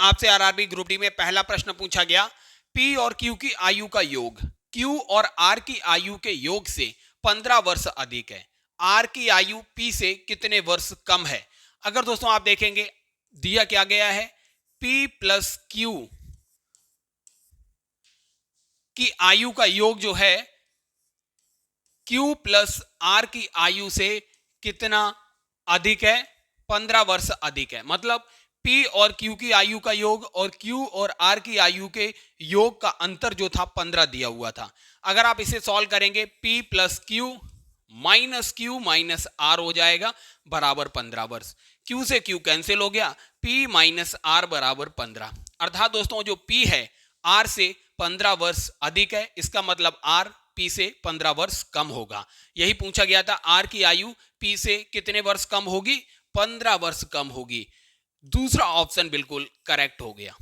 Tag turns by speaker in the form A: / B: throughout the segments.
A: आपसे RRB group D में पहला प्रश्न पूछा गया, पी और क्यू की आयु का योग क्यू और आर की आयु के योग से 15 वर्ष अधिक है। आर की आयु पी से कितने वर्ष कम है? अगर दोस्तों आप देखेंगे दिया क्या गया है, पी प्लस क्यू की आयु का योग जो है क्यू प्लस आर की आयु से कितना अधिक है? 15 वर्ष अधिक है। मतलब P और Q की आयु का योग और Q और R की आयु के योग का अंतर जो था 15 दिया हुआ था। अगर आप इसे सॉल्व करेंगे P plus Q minus R हो जाएगा बराबर 15 वर्ष। Q से Q कैंसिल हो गया, P माइनस R बराबर 15। अर्थात दोस्तों जो P है R से 15 वर्ष अधिक है, इसका मतलब R P से 15 वर्ष कम होगा। यही पूछा गया था, R की आयु P से कितने वर्ष कम होगी? 15 वर्ष कम होगी। दूसरा ऑप्शन बिल्कुल करेक्ट हो गया।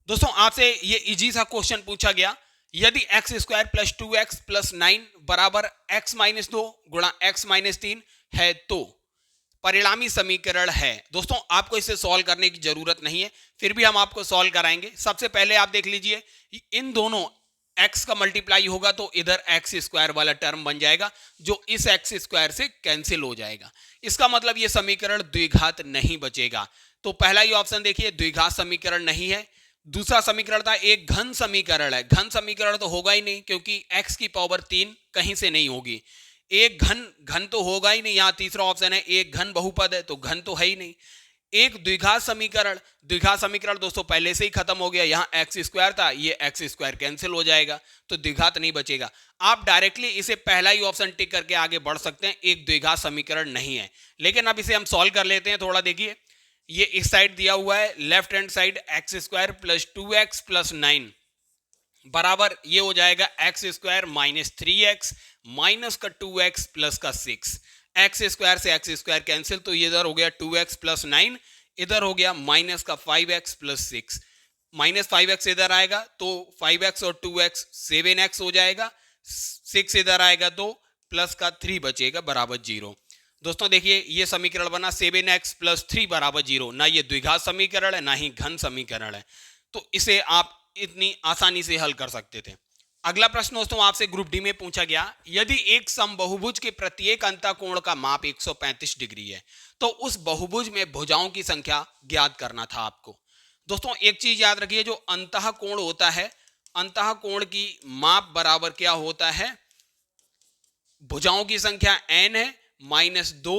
A: दोस्तों आपसे ये इजी सा क्वेश्चन पूछा गया, यदि x square plus 2x plus 9 बराबर x माइनस 2 गुणा x माइनस 3 है तो परिणामी समीकरण है। दोस्तों आपको इसे सॉल्व करने की जरूरत नहीं है, फिर भी हम आपको सॉल्व कराएंगे। सबसे पहले आप देख लीजिए, इन दोनों x का मल्टीप्लाई होगा तो इधर एक्स स्क्वायर वाला टर्म बन जाएगा जो इस एक्स स्क्वायर से कैंसिल हो जाएगा। इसका मतलब ये समीकरण द्विघात नहीं बचेगा। तो पहला ही ऑप्शन देखिए, द्विघात समीकरण नहीं है। दूसरा समीकरण था एक घन समीकरण है, घन समीकरण तो होगा ही नहीं क्योंकि x की पावर 3 कहीं से नहीं होगी। एक घन तो होगा ही नहीं। यहां तीसरा ऑप्शन है एक घन बहुपद है, तो घन तो है ही नहीं। एक द्विघात समीकरण दोस्तों पहले से ही खत्म हो गया। यहां एक्स स्क्वायर था, ये एक्स स्क्वायर कैंसिल हो जाएगा तो द्विघात नहीं बचेगा। आप डायरेक्टली इसे पहला ही ऑप्शन टिक करके आगे बढ़ सकते हैं, एक द्विघात समीकरण नहीं है। लेकिन अब इसे हम सॉल्व कर लेते हैं। थोड़ा देखिए, ये इस साइड दिया हुआ है, left hand side x square plus 2x plus 9 बराबर ये हो जाएगा x square minus 3x minus का 2x प्लस का 6। एक्स स्क्वायर से एक्स स्क्वायर कैंसिल तो ये इधर हो गया 2x प्लस 9, इधर हो गया माइनस का 5x प्लस 6। माइनस 5x इधर आएगा तो 5x और 2x 7x हो जाएगा, 6 इधर आएगा तो प्लस का 3 बचेगा बराबर 0। दोस्तों देखिए ये समीकरण बना 7x प्लस 3 बराबर 0। ना ये द्विघात समीकरण है ना ही घन समीकरण है, तो इसे आप इतनी आसानी से हल कर सकते थे। अगला प्रश्न दोस्तों आपसे ग्रुप डी में पूछा गया, यदि एक समबहुभुज के प्रत्येक अंतःकोण का माप 135 डिग्री है तो उस बहुभुज में भुजाओं की संख्या ज्ञात करना था आपको। दोस्तों एक चीज याद रखिए, जो अंतःकोण होता है, अंतःकोण की माप बराबर क्या होता है? भुजाओं की संख्या n है माइनस 2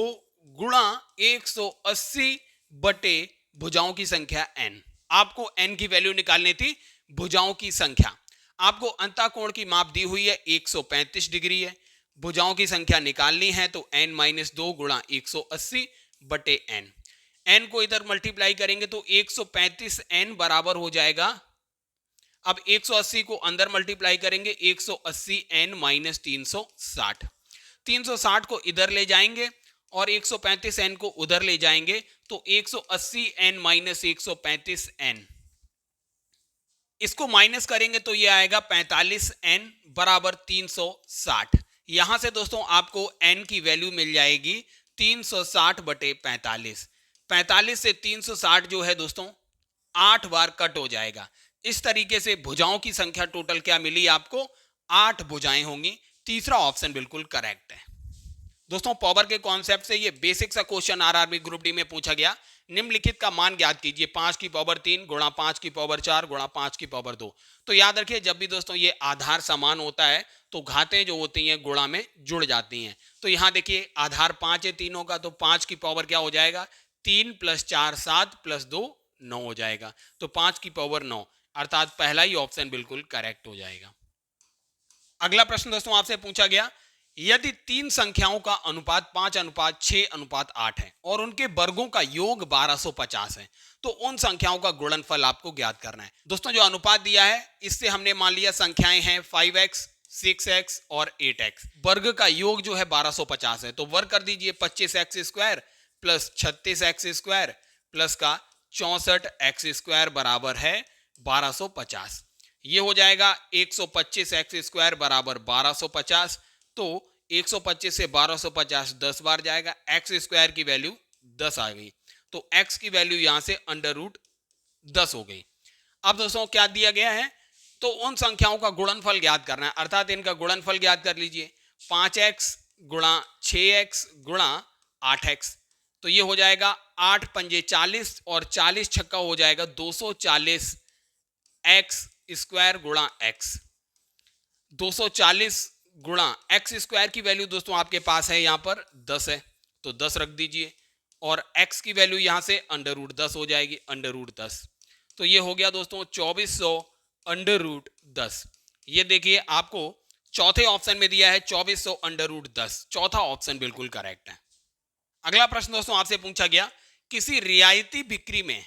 A: गुणा 180 बटे भुजाओं की संख्या n। आपको n की वैल्यू निकालनी थी, भुजाओं की संख्या। आपको अंतःकोण की माप दी हुई है 135 डिग्री है, भुजाओं की संख्या निकालनी है तो n माइनस 2 गुणा 180 बटे n। n को इधर मल्टीप्लाई करेंगे तो 135 n बराबर हो जाएगा। अब 180 को अंदर मल्टीप्लाई करेंगे 180 n माइनस 360। 360 को इधर ले जाएंगे और 135 n को उधर ले जाएंगे तो 180 n माइनस 135 n, इसको माइनस करेंगे तो ये आएगा 45 n बराबर 360। यहां से दोस्तों आपको n की वैल्यू मिल जाएगी 360 बटे 45। 45 से 360 जो है दोस्तों 8 बार कट हो जाएगा। इस तरीके से भुजाओं की संख्या टोटल क्या मिली आपको? 8 भुजाएं होंगी। तीसरा ऑप्शन बिल्कुल करेक्ट है। दोस्तों पावर के कॉन्सेप्ट से ये बेसिक सा क्वेश्चन आरआरबी ग्रुप डी में पूछा गया, निम्नलिखित का मान ज्ञात कीजिए 5 की पावर 3 गुणा 5 की पावर 4 गुणा 5 की पावर 2। तो याद रखिए जब भी दोस्तों ये आधार समान होता है तो घातें जो होती हैं गुणा में जुड़ जाती हैं। तो यहाँ देखिए आधार 5 है तीनों का, तो 5 की पावर क्या हो जाएगा? 3 प्लस 4 7 प्लस 2 9 हो जाएगा, तो 5 की पावर 9, अर्थात पहला ही ऑप्शन बिल्कुल करेक्ट हो जाएगा। अगला प्रश्न दोस्तों आपसे पूछा गया, यदि तीन संख्याओं का अनुपात 5:6:8 है और उनके वर्गों का योग 1250 है तो उन संख्याओं का गुणनफल आपको ज्ञात करना है। दोस्तों जो अनुपात दिया है इससे हमने मान लिया संख्याएं हैं 5x 6x और 8x। वर्ग का योग जो है 1250 है तो वर्ग कर दीजिए 25x square plus 36x square plus का 64x स्क्वायर बराबर है 1250। ये हो जाएगा 125x स्क्वायर बराबर 1250। तो 125 से 1250 10 बार जाएगा, एक्स स्क्वायर की वैल्यू 10 आ गई। तो x की वैल्यू यहां से √10 हो गई। अब दोस्तों क्या दिया गया है, तो उन संख्याओं का गुणनफल ज्ञात करना है, अर्थात इनका गुणनफल ज्ञात कर लीजिए। 5x गुणा 6x गुणा 8x, तो ये हो जाएगा 8 पंजे 40 और 40 छक्का हो जाएगा 240 x स्क्वायर गुणा x। 240 गुणा एक्स स्क्वायर की वैल्यू दोस्तों आपके पास है यहां पर 10 है, तो 10 रख दीजिए और x की वैल्यू यहां से √10 हो जाएगी, √10। तो ये हो गया दोस्तों 2400 √10। ये देखिए आपको चौथे ऑप्शन में दिया है 2400 √10, चौथा ऑप्शन बिल्कुल करेक्ट है। अगला प्रश्न दोस्तों आपसे पूछा गया, किसी रियायती बिक्री में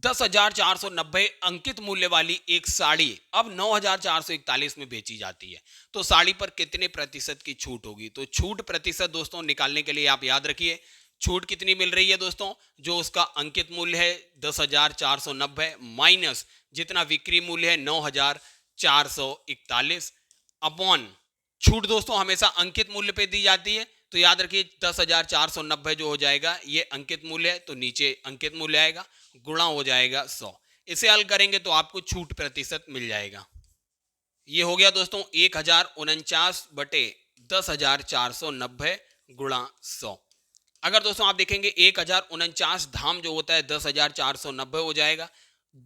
A: 10,490 अंकित मूल्य वाली एक साड़ी अब 9,441 में बेची जाती है, तो साड़ी पर कितने प्रतिशत की छूट होगी। तो छूट प्रतिशत दोस्तों निकालने के लिए आप याद रखिए, छूट कितनी मिल रही है दोस्तों, जो उसका अंकित मूल्य है 10,490 माइनस जितना बिक्री मूल्य है 9,441 अपॉन छूट दोस्तों हमेशा अंकित मूल्य पे दी जाती है, तो याद रखिए 10,490 जो हो जाएगा ये अंकित मूल्य है, तो नीचे अंकित मूल्य आएगा, गुणा हो जाएगा 100। इसे हल करेंगे तो आपको छूट प्रतिशत मिल जाएगा। ये हो गया दोस्तों 1049 बटे 10,490 गुणा 100। अगर दोस्तों आप देखेंगे 1049 धाम जो होता है 10,490 हो जाएगा,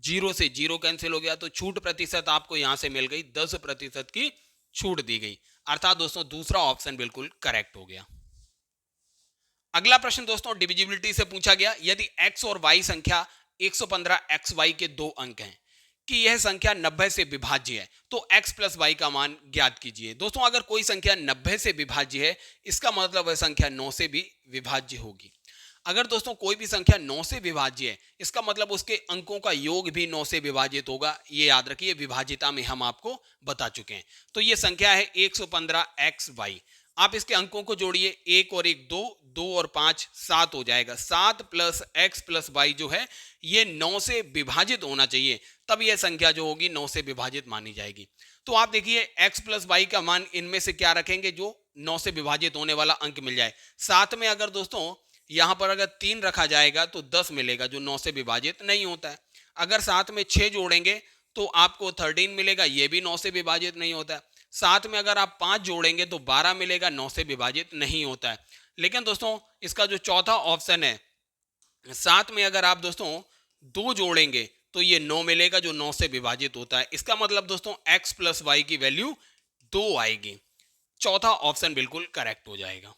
A: जीरो से जीरो कैंसिल हो गया, तो छूट प्रतिशत आपको यहां से मिल गई 10% की छूट दी गई, अर्थात दोस्तों दूसरा ऑप्शन बिल्कुल करेक्ट हो गया। अगला प्रश्न दोस्तों डिविजिबिलिटी से पूछा गया, यदि x और y संख्या 115xy के दो अंक हैं कि यह संख्या 90 से विभाज्य है, तो x प्लस y का मान ज्ञात कीजिए। दोस्तों अगर कोई संख्या 90 से विभाज्य है, इसका मतलब वह संख्या 9 से भी विभाज्य होगी। अगर दोस्तों कोई भी संख्या 9 से विभाज्य है, इसका मतलब उसके अंकों का योग भी 9 से विभाजित होगा, ये याद रखिए, विभाजिता में हम आपको बता चुके हैं। तो ये संख्या है 115xy, आप इसके अंकों को जोड़िए, 1 और 1 2, 2 और 5 7 हो जाएगा। 7 प्लस x प्लस y जो है ये 9 से विभाजित होना चाहिए, तब यह संख्या जो होगी 9 से विभाजित मानी जाएगी। तो आप देखिए x प्लस y का मान इनमें से क्या रखेंगे, जो 9 से विभाजित होने वाला अंक मिल जाए। साथ में अगर दोस्तों यहां पर अगर 3 रखा जाएगा तो 10 मिलेगा, जो 9 से विभाजित नहीं होता है। अगर साथ में 6 जोड़ेंगे तो आपको 13 मिलेगा, ये भी 9 से विभाजित नहीं होता है। साथ में अगर आप 5 जोड़ेंगे तो 12 मिलेगा, 9 से विभाजित नहीं होता है। लेकिन दोस्तों इसका जो चौथा ऑप्शन है, साथ में अगर आप दोस्तों 2 जोड़ेंगे तो ये 9 मिलेगा, जो 9 से विभाजित होता है। इसका मतलब दोस्तों x प्लस वाई की वैल्यू 2 आएगी, चौथा ऑप्शन बिल्कुल करेक्ट हो जाएगा।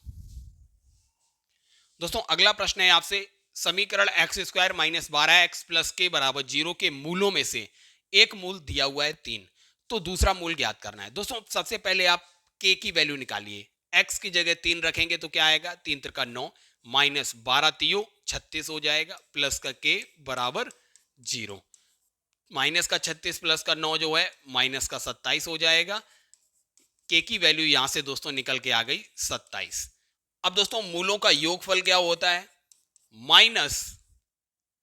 A: दोस्तों अगला प्रश्न है आपसे, समीकरण x square minus 12x plus के बराबर 0 के मूलों में से एक मूल दिया हुआ है 3, तो दूसरा मूल ज्ञात करना है। दोस्तों सबसे पहले आप k की वैल्यू निकालिए, x की जगह 3 रखेंगे तो क्या आएगा, 3 त्रिका 9 माइनस 12 तियो 36 हो जाएगा, प्लस का k बराबर 0, माइनस का 36 प्लस का 9 जो है माइनस का 27 हो जाएगा। k की वैल्यू यहां से दोस्तों निकल के आ गई 27। अब दोस्तों मूलों का योगफल क्या होता है, माइनस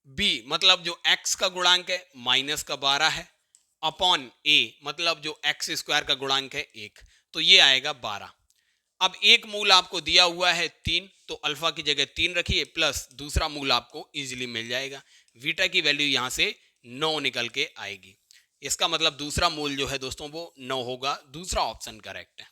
A: b मतलब जो x का गुणांक है माइनस का 12 है, अपॉन a मतलब जो x स्क्वायर का गुणांक है 1, तो ये आएगा 12। अब एक मूल आपको दिया हुआ है 3, तो अल्फा की जगह 3 रखिए, प्लस दूसरा मूल आपको इजीली मिल जाएगा, बीटा की वैल्यू यहां से 9 निकल के आएगी। इसका मतलब दूसरा मूल जो है दोस्तों वो 9 होगा, दूसरा ऑप्शन करेक्ट है।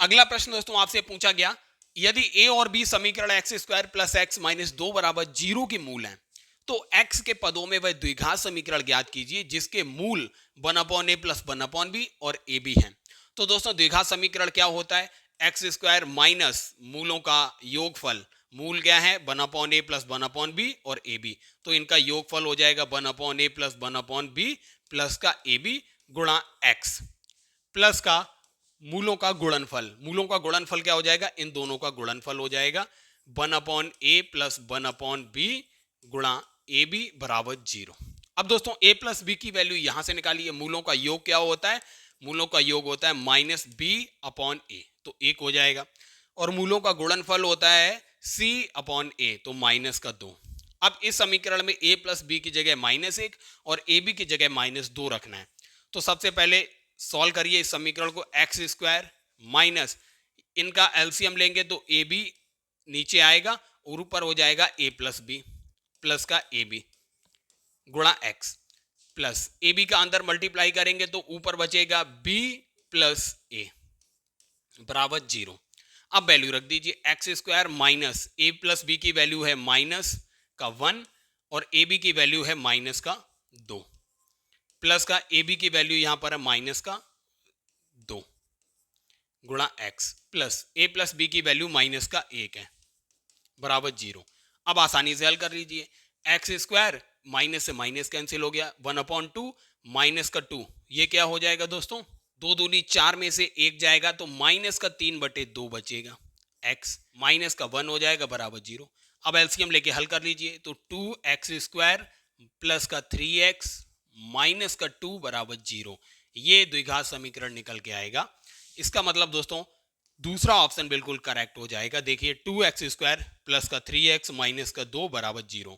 A: अगला प्रश्न दोस्तों आपसे पूछा गया, यदि a और b समीकरण x square plus x minus 2 बराबर 0 के मूल हैं, तो x के पदों में वह द्विघात समीकरण ज्ञात कीजिए जिसके मूल 1/a प्लस 1/b और ab हैं। तो दोस्तों द्विघात समीकरण क्या होता है, एक्स स्क्वायर माइनस मूलों का योगफल, मूल क्या है 1/a प्लस 1/b और ab, तो इनका योगफल हो जाएगा 1/a प्लस 1/b प्लस का ab गुणा x, प्लस का मूलों का गुणनफल, मूलों का गुणनफल क्या हो जाएगा, इन दोनों का गुणनफल हो जाएगा 1/a प्लस 1/b गुणा ab बराबर 0। अब दोस्तों a प्लस b की वैल्यू यहां से निकालिए, मूलों का योग क्या होता है, मूलों का योग होता है माइनस b अपॉन a, तो 1 हो जाएगा, और मूलों का गुणनफल होता है c अपॉन a, तो माइनस का 2। अब इस समीकरण में a प्लस b की जगह -1 और ab की जगह -2 रखना है। तो सबसे पहले सॉल्व करिए इस समीकरण को, एक्स स्क्वायर माइनस इनका एलसीएम लेंगे तो ए बी नीचे आएगा और ऊपर हो जाएगा a प्लस बी प्लस का ए बी गुणा एक्स प्लस ए बी का अंदर मल्टीप्लाई करेंगे तो ऊपर बचेगा b प्लस ए बराबर 0। अब वैल्यू रख दीजिए एक्स स्क्वायर माइनस ए प्लस बी की वैल्यू है माइनस का 1 और ए बी की वैल्यू है माइनस का 2 प्लस का ए बी की वैल्यू यहां पर है माइनस का 2 गुणा एक्स प्लस ए प्लस बी की वैल्यू माइनस का 1 है बराबर 0। अब आसानी से हल कर लीजिए, एक्स स्क्वायर माइनस से माइनस कैंसिल हो गया, 1/2 माइनस का 2 ये क्या हो जाएगा दोस्तों, 2 दूनी 4 में से 1 जाएगा तो माइनस का 3/2 बचेगा, एक्स माइनस का 1 हो जाएगा बराबर 0। अब एलसीएम लेके हल कर लीजिए तो 2x स्क्वायर प्लस का 3x माइनस का 2 बराबर 0, ये द्विघात समीकरण निकल के आएगा। इसका मतलब दोस्तों दूसरा ऑप्शन बिल्कुल करेक्ट हो जाएगा। देखिए 2x स्क्वायर प्लस का 3x माइनस का 2 बराबर 0।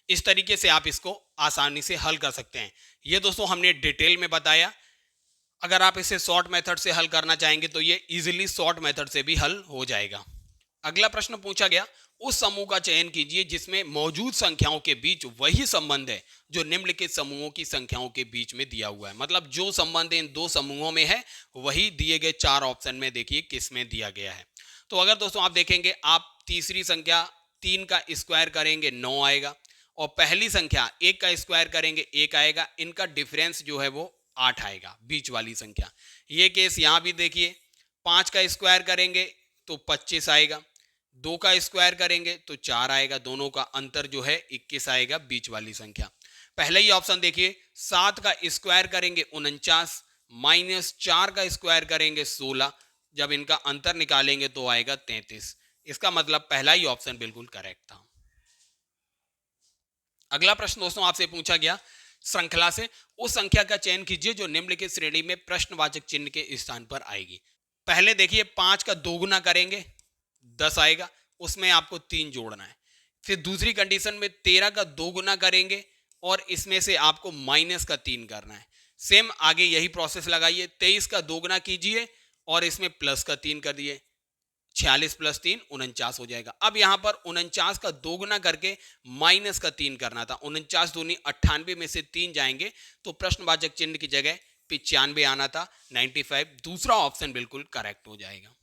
A: इस तरीके से आप इसको आसानी से हल कर सकते हैं। ये दोस्तों हमने डिटेल में बताया। अगर आप इसे शॉर्ट मेथड से हल करना चाहेंगे तो ये इजीली शॉर्ट मेथड से भी हल हो जाएगा। अगला प्रश्न पूछा गया, उस समूह का चयन कीजिए जिसमें मौजूद संख्याओं के बीच वही संबंध है जो निम्नलिखित समूहों की संख्याओं के बीच में दिया हुआ है। मतलब जो संबंध इन दो समूहों में है वही दिए गए 4 ऑप्शन में देखिए किस में दिया गया है। तो अगर दोस्तों आप देखेंगे, आप तीसरी संख्या 3 का स्क्वायर करेंगे 9 आएगा और पहली संख्या 1 का स्क्वायर करेंगे 1 आएगा। इनका डिफरेंस जो है वो 8 आएगा, बीच वाली संख्या। ये केस यहां भी देखिए, 5 का स्क्वायर करेंगे तो 25 आएगा, 2 का स्क्वायर करेंगे तो 4 आएगा, दोनों का अंतर जो है 21 आएगा, बीच वाली संख्या। पहले ही ऑप्शन देखिए, 7 का स्क्वायर करेंगे 49 माइनस 4 का स्क्वायर करेंगे 16, जब इनका अंतर निकालेंगे तो आएगा 33। इसका मतलब पहला ही ऑप्शन बिल्कुल करेक्ट था। अगला प्रश्न दोस्तों आपसे पूछा गया, श्रृंखला से उस संख्या का चयन कीजिए जो निम्नलिखित श्रेणी में प्रश्नवाचक चिन्ह के स्थान पर आएगी। पहले देखिए 5 का 2 गुना करेंगे 10 आएगा, उसमें आपको 3 जोड़ना है। फिर दूसरी कंडीशन में 13 का 2 गुना करेंगे और इसमें से आपको माइनस का 3 करना है। सेम आगे यही प्रोसेस लगाइए, 23 का 2 गुना कीजिए और इसमें प्लस का 3 कर दिए, 46 प्लस 3 49 हो जाएगा। अब यहां पर 49 का 2 गुना करके माइनस का 3 करना था, 49 दूनी 98 में से 3 जाएंगे तो प्रश्नवाचक चिन्ह की जगह 95 आना था, 95। दूसरा ऑप्शन बिल्कुल करेक्ट हो जाएगा।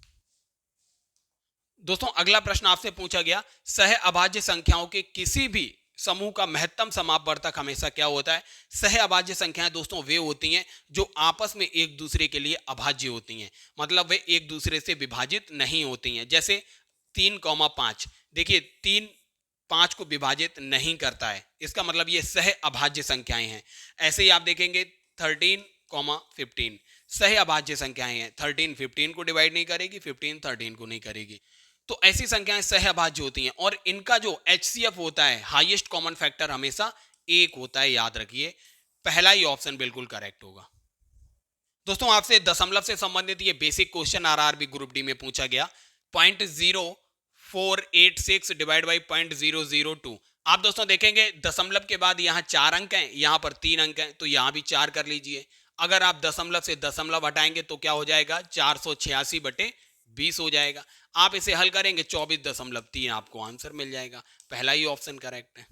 A: दोस्तों अगला प्रश्न आपसे पूछा गया, सह अभाज्य संख्याओं के किसी भी समूह का महत्तम समापवर्तक हमेशा क्या होता है। सह अभाज्य संख्याएं दोस्तों वे होती हैं जो आपस में एक दूसरे के लिए अभाज्य होती हैं, मतलब वे एक दूसरे से विभाजित नहीं होती हैं। जैसे 3,5, देखिए 3 5 को विभाजित नहीं करता है, इसका मतलब ये सह अभाज्य संख्याएं हैं। ऐसे ही आप देखेंगे 13,15 सह अभाज्य संख्याएं हैं, 13 15 को डिवाइड नहीं करेगी, 15 13 को नहीं करेगी। तो ऐसी संख्याएं सह अभाज्य होती हैं और इनका जो HCF होता है, हाईएस्ट कॉमन फैक्टर, हमेशा 1 होता है, याद रखिए। पहला ही ऑप्शन बिल्कुल करेक्ट होगा। दोस्तों आपसे दशमलव से संबंधित ये basic question RRB group D में पूछा गया, 0.0486 डिवाइड बाई 0.002। आप दोस्तों देखेंगे दशमलव के बाद यहाँ 4 अंक हैं, यहाँ पर 3 अंक हैं, तो यहाँ भी 4 कर लीजिए। अगर आप दशमलव से दशमलव हटाएंगे तो क्या हो जाएगा, 486/20 हो जाएगा। आप इसे हल करेंगे 24.3, आपको आंसर मिल जाएगा। पहला ही ऑप्शन करेक्ट है।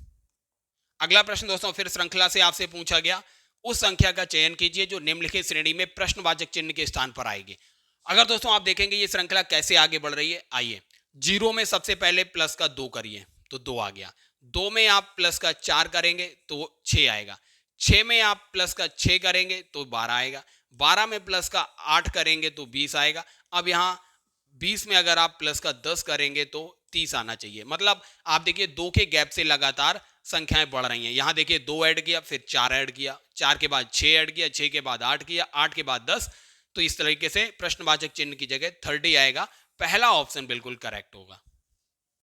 A: अगला प्रश्न दोस्तों फिर श्रृंखला से आपसे पूछा गया, उस संख्या का चयन कीजिए जो निम्नलिखित श्रेणी में प्रश्नवाचक चिन्ह के स्थान पर आएगी। अगर दोस्तों आप देखेंगे ये श्रृंखला कैसे आगे बढ़ रही है, आइए 0 में सबसे पहले प्लस का 2 करिए तो 2 आ गया, 2 में आप प्लस का 4 करेंगे तो 6 आएगा, 6 में आप प्लस का 6 करेंगे तो 12 आएगा, 12 में प्लस का 8 करेंगे तो 20 आएगा। अब यहाँ 20 में अगर आप प्लस का 10 करेंगे तो 30 आना चाहिए। मतलब आप देखिए 2 के गैप से लगातार संख्याएं बढ़ रही हैं। यहाँ देखिए 2 ऐड किया, फिर 4 ऐड किया, 4 के बाद 6 ऐड किया, 6 के बाद 8 किया, 8 के बाद 10। तो इस तरीके से प्रश्नवाचक चिन्ह की जगह 30 आएगा। पहला ऑप्शन बिल्कुल करेक्ट होगा।